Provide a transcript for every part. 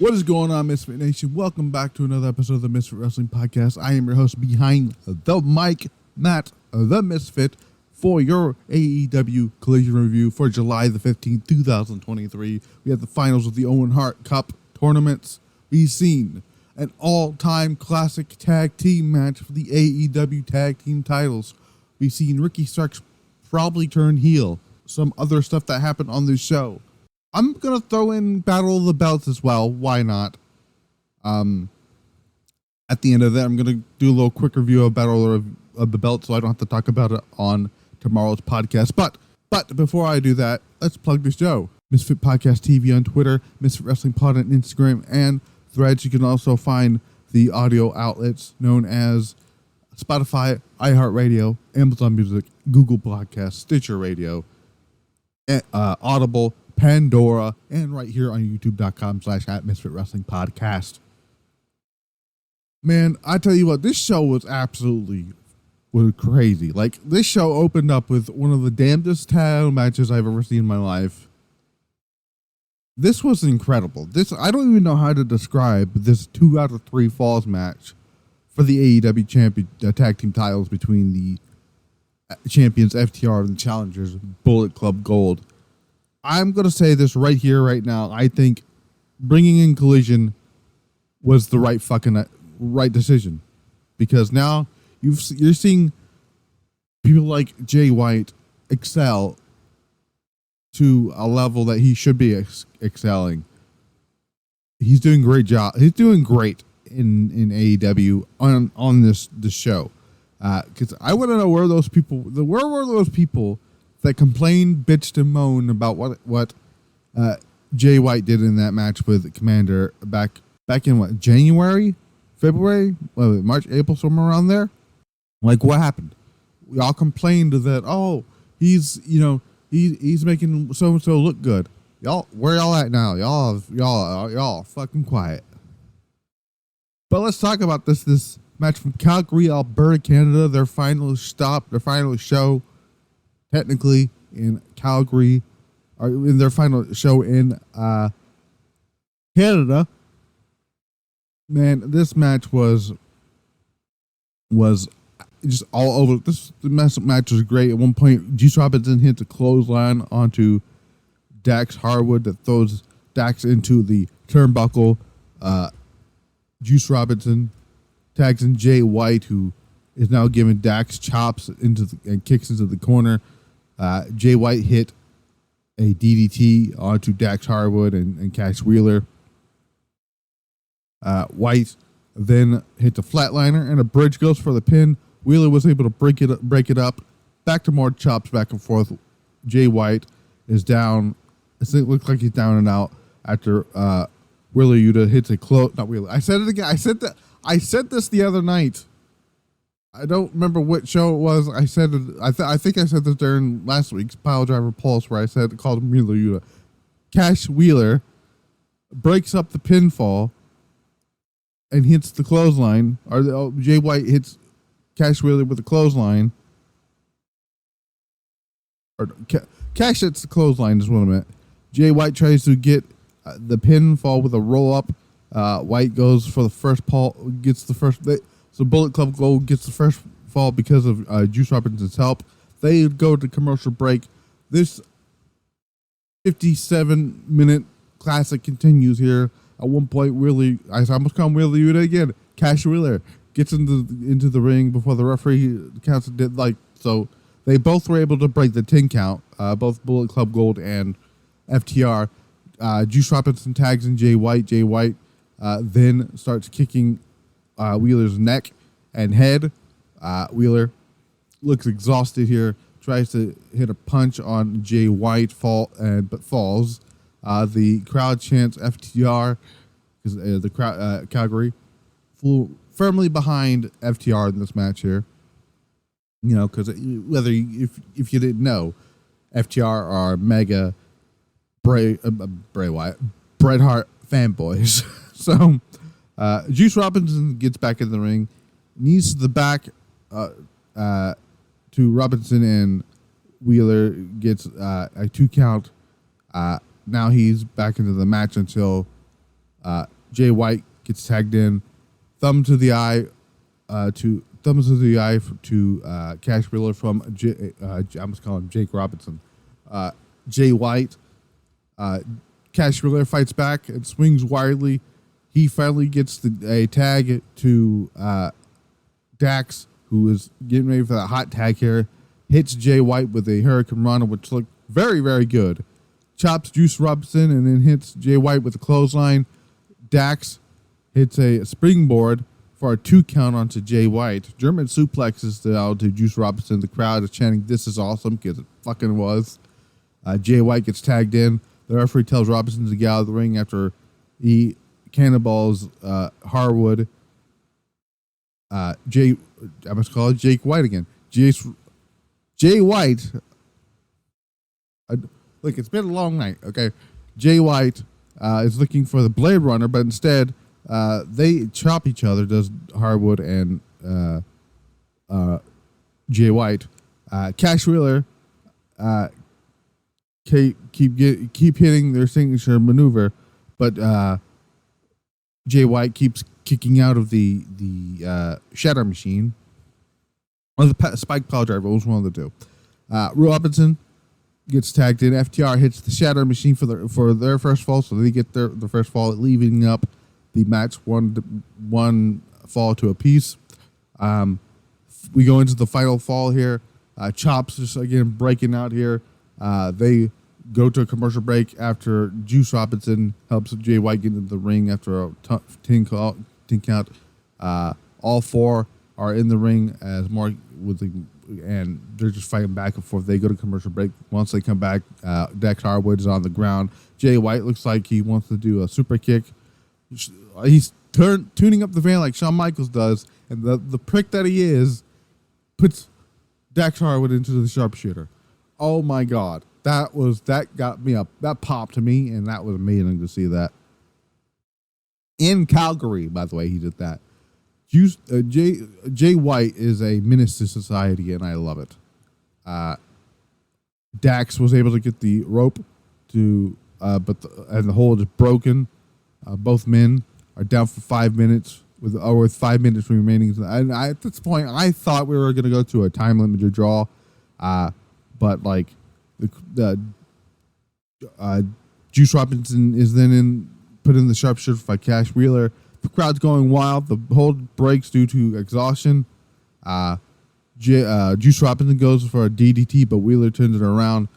What is going on, Misfit Nation? Welcome back to another episode of the Misfit Wrestling Podcast. I am your host behind the mic, Matt the Misfit, for your AEW Collision review for July the 15th, 2023. We have the finals of the Owen Hart Cup tournaments. We've seen an all-time classic tag team match for the AEW Tag Team titles. We've seen Ricky Starks probably turn heel. Some other stuff that happened on this show. I'm going to throw in Battle of the Belts as well. Why not? At the end of that, I'm going to do a little quick review of Battle of the Belts so I don't have to talk about it on tomorrow's podcast. But before I do that, let's plug the show. Misfit Podcast TV on Twitter, Misfit Wrestling Pod on Instagram, and Threads. You can also find the audio outlets known as Spotify, iHeartRadio, Amazon Music, Google Podcasts, Stitcher Radio, Audible, Pandora, and right here on youtube.com/@Misfit Wrestling Podcast. Man, I tell you what, this show was crazy. Like, this show opened up with one of the damnedest title matches I've ever seen in my life. This was incredible. I don't even know how to describe this 2 out of 3 falls match for the AEW tag team titles between the champions FTR and the challengers Bullet Club Gold. I'm going to say this right here, right now. I think bringing in Collision was the right decision, because now you're seeing people like Jay White excel to a level that he should be excelling. He's doing a great job. He's doing great in AEW on this show. Because I want to know where were those people that complained, bitched, and moaned about what Jay White did in that match with Commander back in what, January, February, March, April, somewhere around there. Like, what happened? We all complained that he's making so and so look good. Y'all, where y'all at now? Y'all fucking quiet. But let's talk about this match from Calgary, Alberta, Canada. Their final show, technically in Calgary, or in their final show in Canada. Man, this match was just all over. This match was great. At one point, Juice Robinson hits a clothesline onto Dax Harwood that throws Dax into the turnbuckle. Juice Robinson tags in Jay White, who is now giving Dax chops and kicks into the corner. Jay White hit a DDT onto Dax Harwood and Cash Wheeler. White then hits a flatliner, and a bridge goes for the pin. Wheeler was able to break it up. Back to more chops back and forth. Jay White is down. It looks like he's down and out after Wheeler Yuta hits a not Wheeler. I said it again. I said this the other night. I don't remember what show it was. I said it. I think I said this during last week's Pile Driver Pulse, where I called him Wheeler Yuta. Cash Wheeler breaks up the pinfall and hits the clothesline. Jay White hits Cash Wheeler with a clothesline. Cash hits the clothesline is what I meant. Jay White tries to get the pinfall with a roll up. White goes for the first fall, gets the first. So Bullet Club Gold gets the first fall because of Juice Robinson's help. They go to commercial break. This 57-minute classic continues here. At one point, I almost call him Wheeler Yuta again. Cash Wheeler gets into the ring before the referee counts it. So they both were able to break the 10 count. Both Bullet Club Gold and FTR. Juice Robinson tags in Jay White. Jay White then starts kicking Wheeler's neck and head. Wheeler looks exhausted here. Tries to hit a punch on Jay White, but falls. The crowd chants FTR because the crowd Calgary firmly behind FTR in this match here. You know, because if you didn't know, FTR are mega Bray Wyatt, Bret Hart fanboys. So Juice Robinson gets back in the ring, knees to the back to Robinson, and Wheeler gets a 2 count. Now he's back into the match until Jay White gets tagged in. Thumbs to the eye to Cash Wheeler from I almost call him Jake Robinson. Jay White. Cash Wheeler fights back and swings wildly. He finally gets a tag to Dax, who is getting ready for that hot tag here. Hits Jay White with a Hurricane Rana, which looked very, very good. Chops Juice Robinson and then hits Jay White with a clothesline. Dax hits a springboard for a 2 count onto Jay White. German suplexes out to Juice Robinson. The crowd is chanting, "This is awesome," because it fucking was. Jay White gets tagged in. The referee tells Robinson to get out of the ring after he cannonballs Harwood. I must call it Jake White again. Jay White. Look, it's been a long night, okay? Jay White is looking for the Blade Runner, but instead they chop each other, does Harwood and Jay White. Cash Wheeler keep hitting their signature maneuver, but Jay White keeps kicking out of the Shatter Machine. Or the Spike Pile Driver, was one of the two. Robinson gets tagged in. FTR hits the Shatter Machine for their first fall, so they get their first fall, leaving up the match one fall to a piece. We go into the final fall here. Chops just again breaking out here. They go to a commercial break after Juice Robinson helps Jay White get into the ring after a 10 count. All four are in the ring as Mark and they're just fighting back and forth. They go to commercial break. Once they come back, Dex Harwood is on the ground. Jay White looks like he wants to do a super kick. He's tuning up the van like Shawn Michaels does, and the prick that he is puts Dex Harwood into the sharpshooter. Oh my God. That got me up. That popped to me, and that was amazing to see that. In Calgary, by the way, he did that. Jay White is a menace to society, and I love it. Dax was able to get the rope and the hold is broken. Both men are down for 5 minutes with 5 minutes remaining. And at this point, I thought we were going to go to a time limited draw, but like the Juice Robinson is then put in the sharpshooter by Cash Wheeler. The crowd's going wild. The hold breaks due to exhaustion. Juice Robinson goes for a DDT, but Wheeler turns it around.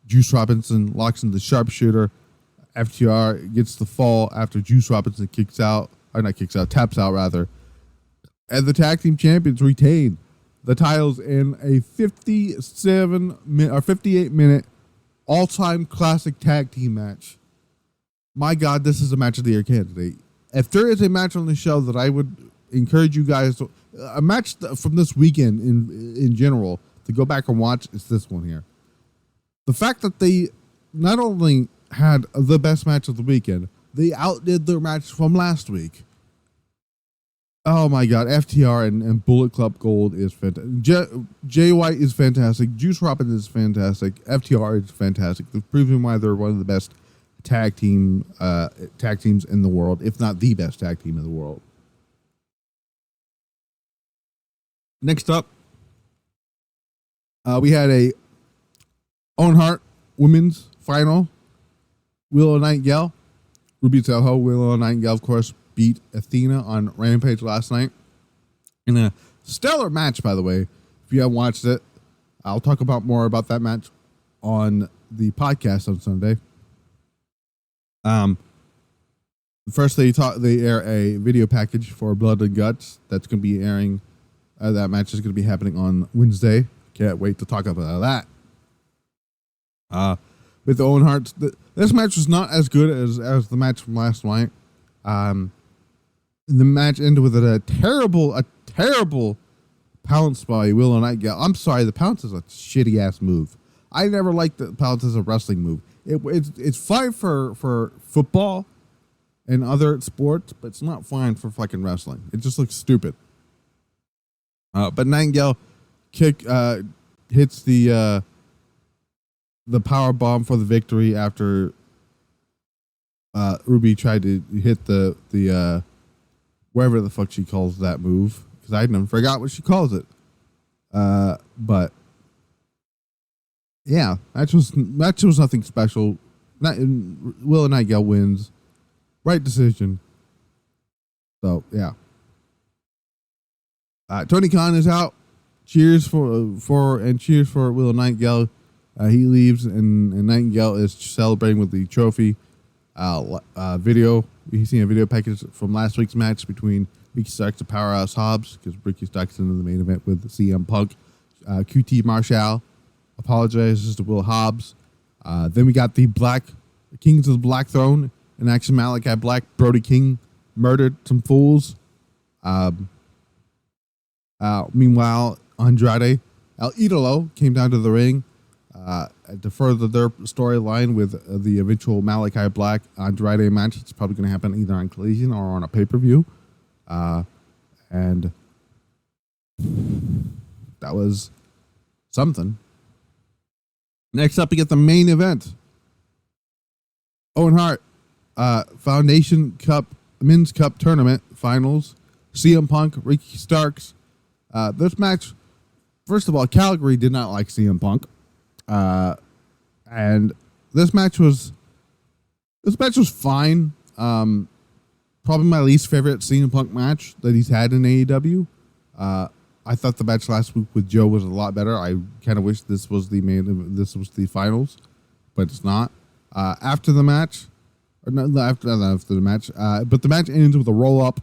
Juice Robinson locks in the sharpshooter. FTR gets the fall after Juice Robinson taps out rather. And the tag team champions retain the titles in a 58-minute all-time classic tag team match. My God, this is a match of the year candidate. If there is a match on the show that I would encourage you guys to, a match from this weekend in general to go back and watch, is this one here. The fact that they not only had the best match of the weekend, they outdid their match from last week. Oh my God, FTR and Bullet Club Gold is fantastic. Jay White is fantastic. Juice Robinson is fantastic. FTR is fantastic. They've proven why they're one of the best tag teams in the world, if not the best tag team in the world. Next up, we had a Owen Hart women's final. Willow Nightingale, Ruby Soho. Willow Nightingale, of course, beat Athena on Rampage last night in a stellar match, by the way. If you haven't watched it, I'll talk more about that match on the podcast on Sunday. First they air a video package for Blood and Guts that's going to be airing. That match is going to be happening on Wednesday. Can't wait to talk about that. With the Owen Hart, this match was not as good as the match from last night. The match ended with a terrible pounce by Willow Nightingale. I'm sorry, the pounce is a shitty ass move. I never liked the pounce as a wrestling move. It's fine for football and other sports, but it's not fine for fucking wrestling. It just looks stupid. But Nightingale hits the power bomb for the victory after Ruby tried to hit the wherever the fuck she calls that move, because I never forgot what she calls it. But yeah, match was nothing special. Willow Nightingale wins, right decision. So yeah, Tony Khan is out. Cheers for Willow Nightingale. He leaves, and Nightingale is celebrating with the trophy. Video. We've seen a video package from last week's match between Ricky Starks and Powerhouse Hobbs, because Ricky Starks is in the main event with CM Punk. QT Marshall apologizes to Will Hobbs. Then we got the Kings of the Black Throne in action. Malakai Black, Brody King murdered some fools. Meanwhile, Andrade El Idolo came down to the ring to further their storyline with the eventual Malakai Black Andrade match. It's probably going to happen either on Collision or on a pay-per-view. And that was something. Next up, we get the main event. Owen Hart, Foundation Cup, Men's Cup Tournament Finals. CM Punk, Ricky Starks. This match, first of all, Calgary did not like CM Punk. And this match was fine. Probably my least favorite CM Punk match that he's had in AEW. I thought the match last week with Joe was a lot better. I kind of wish this was the finals, but it's not. After the match, or not after the match, but the match ends with a roll up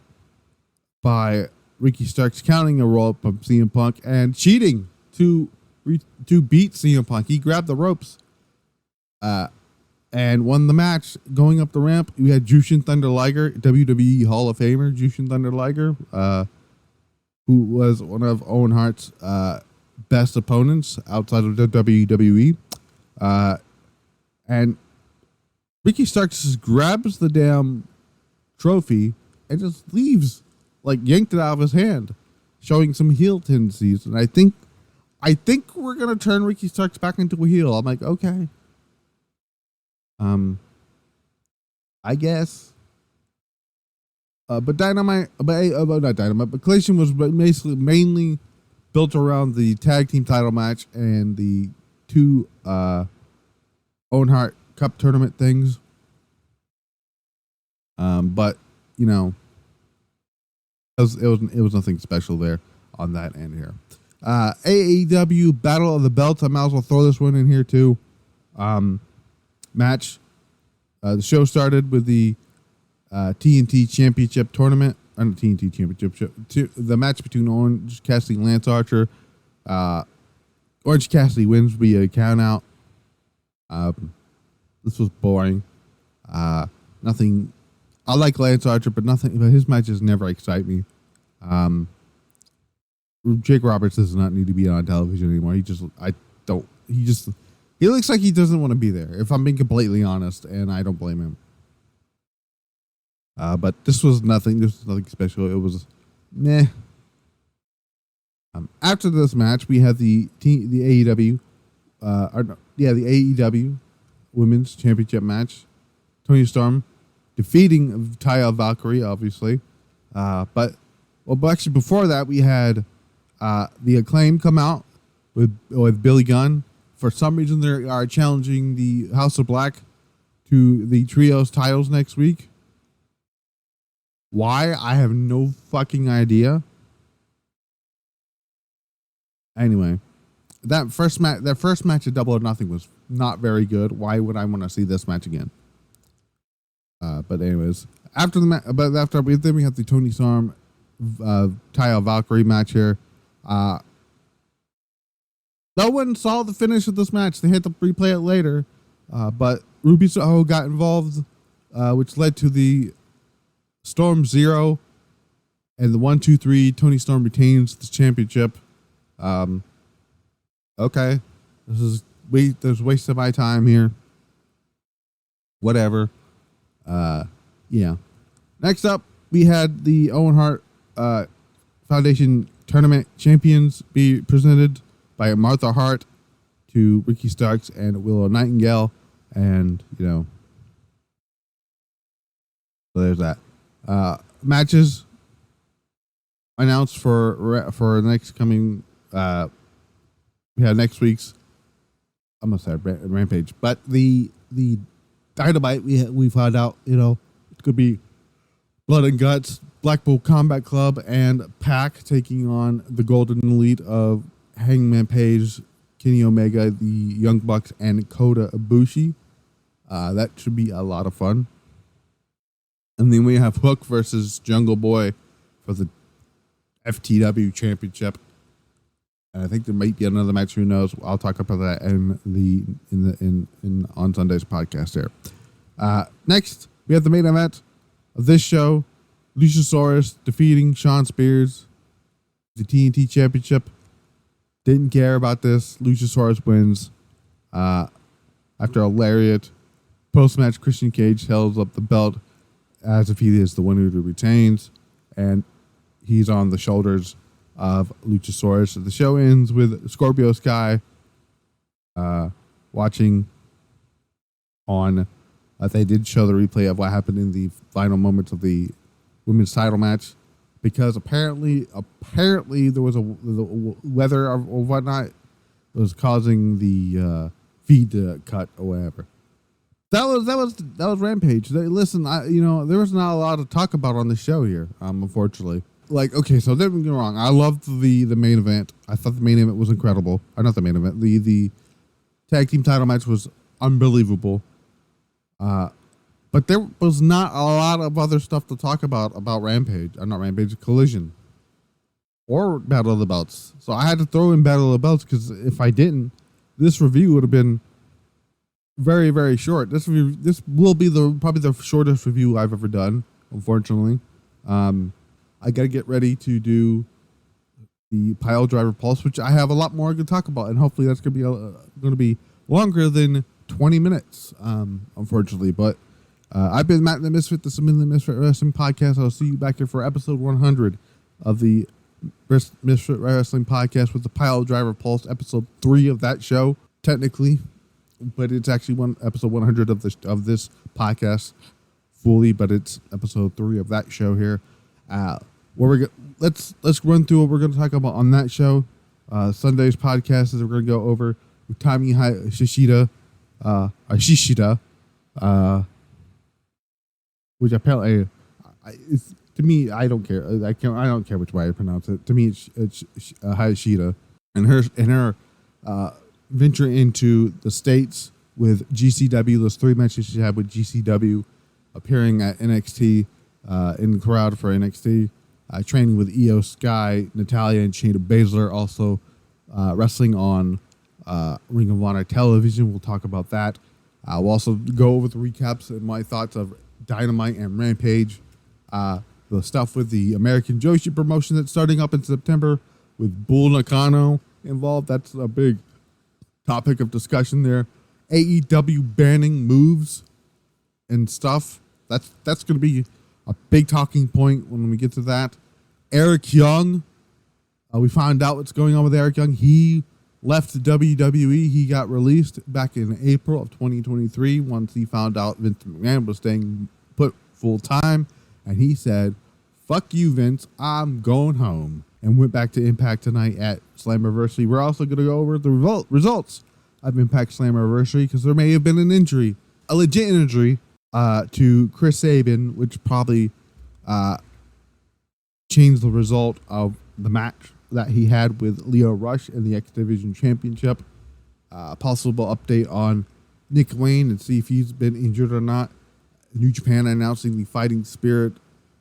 by Ricky Starks, counting a roll up of CM Punk and cheating to beat CM Punk. He grabbed the ropes and won the match. Going up the ramp, we had Jushin Thunder Liger, WWE Hall of Famer Jushin Thunder Liger, who was one of Owen Hart's best opponents outside of the WWE. And Ricky Starks just grabs the damn trophy and just leaves, like yanked it out of his hand, showing some heel tendencies. And I think we're gonna turn Ricky Starks back into a heel. I'm like, okay. I guess. But Dynamite, not Dynamite, but Collision was basically mainly built around the tag team title match and the two Owen Hart Cup tournament things. But you know, it was nothing special there on that end here. AEW Battle of the Belts. I might as well throw this one in here too. Match. The show started with the TNT Championship tournament. Not TNT Championship. The match between Orange Cassidy and Lance Archer. Orange Cassidy wins via countout. This was boring. Nothing. I like Lance Archer, but his matches never excite me. Jake Roberts does not need to be on television anymore. He looks like he doesn't want to be there, if I'm being completely honest, and I don't blame him. But this was nothing special. It was meh. After this match, we had the AEW, the AEW Women's Championship match. Toni Storm defeating Taya Valkyrie, obviously. But actually before that, we had the Acclaim come out with Billy Gunn. For some reason, they are challenging the House of Black to the Trios titles next week. Why? I have no fucking idea. Anyway, that first match at Double or Nothing was not very good. Why would I want to see this match again? But anyways, after the match, then we have the Toni Storm, Taya Valkyrie match here. No one saw the finish of this match. They had to replay it later, but Ruby Soho got involved, which led to the Storm 0 and the 1, 2, 3. Toni Storm retains the championship. Okay, there's waste of my time here. Whatever. Yeah. Next up, we had the Owen Hart Foundation Tournament Champions be presented by Martha Hart to Ricky Starks and Willow Nightingale. And, you know, So there's that. Matches announced for next coming. Next week's. I must have Rampage, but the Dynamite we found out, it could be Blood and Guts, Blackpool Combat Club, and Pac taking on the Golden Elite of Hangman Page, Kenny Omega, the Young Bucks, and Kota Ibushi. That should be a lot of fun. And then we have Hook versus Jungle Boy for the FTW Championship. And I think there might be another match. Who knows? I'll talk about that on Sunday's podcast there. Next, we have the main event of this show: Luchasaurus defeating Shawn Spears, the TNT Championship. Didn't care about this. Luchasaurus wins after a lariat. Post-match, Christian Cage held up the belt as if he is the one who retains, and he's on the shoulders of Luchasaurus. The show ends with Scorpio Sky watching on. They did show the replay of what happened in the final moments of the women's title match, because apparently there was the weather or whatnot was causing the feed to cut or whatever. That was Rampage. Listen, there was not a lot to talk about on the show here, unfortunately. Okay, so don't get me wrong. I loved the main event. I thought the main event was incredible. Or not the main event. The tag team title match was unbelievable. But there was not a lot of other stuff to talk about Rampage. Not Rampage, Collision. Or Battle of the Belts. So I had to throw in Battle of the Belts, because if I didn't, this review would have been very, very short. This will be probably the shortest review I've ever done, unfortunately. I got to get ready to do the Pile Driver Pulse, which I have a lot more to talk about, and hopefully that's going to be longer than 20 minutes, unfortunately. But I've been Matt the Misfit. This has been the Misfit Wrestling Podcast. I'll see you back here for episode 100 of the Misfit Wrestling Podcast with the Pile Driver Pulse, episode 3 of that show, technically. But it's actually episode 100 of this podcast fully, but it's episode 3 of that show here. Let's run through what we're going to talk about on that show. Sunday's podcast is we're going to go over Utami Shishida, which apparently, to me, I don't care. I don't care which way I pronounce it. To me, it's Hayashida, and her venture into the States with GCW. Those 3 matches she had with GCW, appearing at NXT in the crowd for NXT, training with Io Sky, Natalya, and Shayna Baszler, also wrestling on Ring of Honor television. We'll talk about that. We'll also go over the recaps and my thoughts of Dynamite and Rampage, the stuff with the American Joshi promotion that's starting up in September with Bull Nakano involved. That's a big topic of discussion there. AEW banning moves and stuff. That's going to be a big talking point when we get to that. Eric Young. We found out what's going on with Eric Young. He left WWE. He got released back in April of 2023 once he found out Vince McMahon was staying put full time. And he said, "Fuck you, Vince. I'm going home." And went back to Impact tonight at Slammiversary. We're also going to go over the results of Impact Slammiversary, because there may have been an injury, a legit injury, to Chris Sabin, which probably changed the result of the match that he had with Leo Rush in the X Division Championship. Possible update on Nick Wayne and see if he's been injured or not. New Japan announcing the Fighting Spirit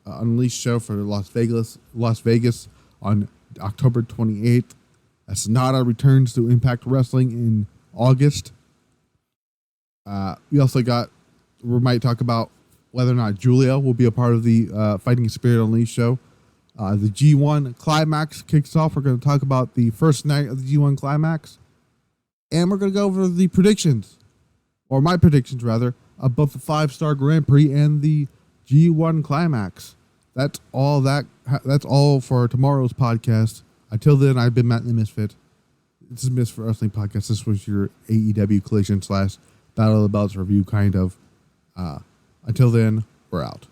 Unleashed show for Las Vegas on October 28th. Sonata returns to Impact Wrestling in August. We might talk about whether or not Julia will be a part of the Fighting Spirit Unleashed show. The G1 Climax kicks off. We're going to talk about the first night of the G1 Climax. And we're going to go over the predictions, or my predictions rather, about the 5-Star Grand Prix and the G1 Climax. That's all for tomorrow's podcast. Until then, I've been Matt the Misfit. This is Misfit Wrestling Podcast. This was your AEW Collision / Battle of the Belts review, kind of. Until then, we're out.